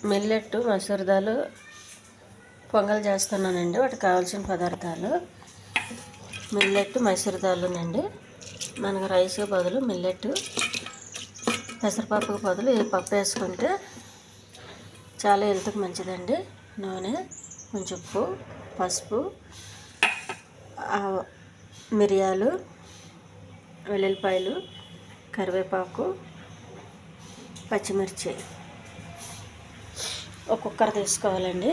Millet masoor dal pongal చేస్తున్నానండి. వాటికి కావాల్సిన పదార్థాలు మిల్లెట్ మసూర్ దాల్నండి. మనకు రైస్ బదులు మిల్లెట్ పెసరపప్పుకు బదులు ఈ పప్పు వేసుకుంటే చాలా హెల్త్కి మంచిదండి. నూనె, కొంచెం ఉప్పు, పసుపు, మిరియాలు, వెల్లుల్లిపాయలు, కరివేపాకు, పచ్చిమిర్చి ఒక కుక్కర్ తీసుకోవాలండి.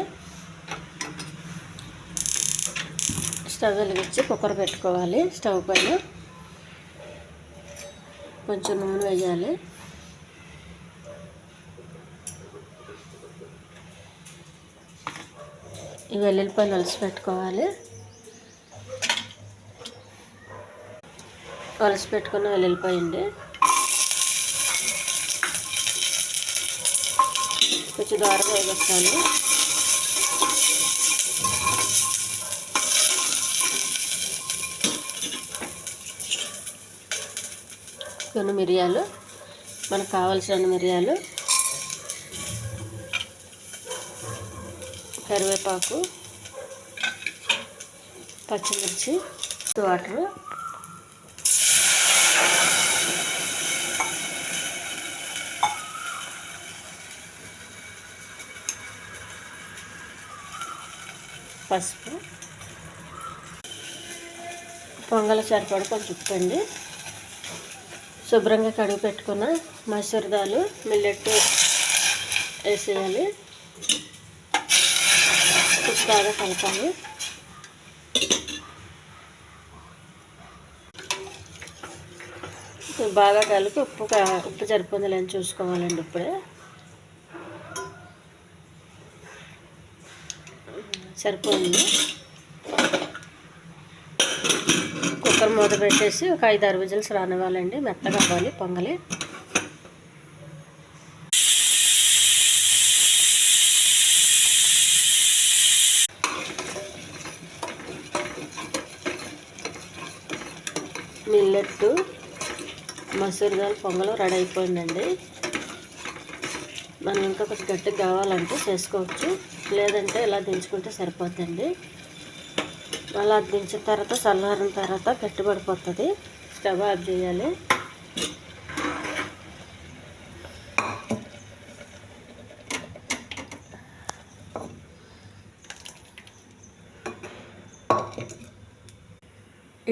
స్టవ్ వెలిగించి కుక్కర్ పెట్టుకోవాలి. స్టవ్ పైన కొంచెం నూనె వేయాలి. ఈ వెల్లుల్లిపాయలు ఒలిసి పెట్టుకోవాలి. ఒలిసి పెట్టుకున్న వెల్లుల్లిపాయ అండి. కొంచెం దూరంగా వేగొస్తాను. కొన్ని మిరియాలు, మనకు కావాల్సిన మిరియాలు, కరివేపాకు, పచ్చిమిర్చి, వాటరు, పసుపు, పొంగల్ సరిపడ కొంచెం ఉప్పు అండి. శుభ్రంగా కడిగి పెట్టుకున్న మసూర్ దాల్, మిల్లెట్ వేసేయాలి. బాగా కలపాలి. బాగా కలిపి ఉప్పు సరిపోతుందని అని చూసుకోవాలండి. ఇప్పుడే సరిపోయింది. కుక్కర్ మూత పెట్టేసి ఒక 5-6 విజిల్స్ రానివ్వాలండి. మెత్తగా అవ్వాలి పొంగలి. మిల్లెట్ మసూర్ దాల్ పొంగల్ రెడీ అయిపోయిందండి. మనం ఇంకా కొంచెం గట్టిగా కావాలంటే చేసుకోవచ్చు, లేదంటే ఇలా దించుకుంటే సరిపోతుందండి. అలా దించిన తర్వాత చల్లారిన తర్వాత గట్టిపడిపోతుంది. స్టవ్ ఆఫ్ చేయాలి.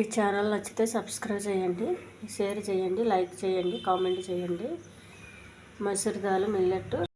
ఈ ఛానల్ నచ్చితే సబ్స్క్రైబ్ చేయండి, షేర్ చేయండి, లైక్ చేయండి, కామెంట్ చేయండి. మసూర్ దాల్ మిల్లెట్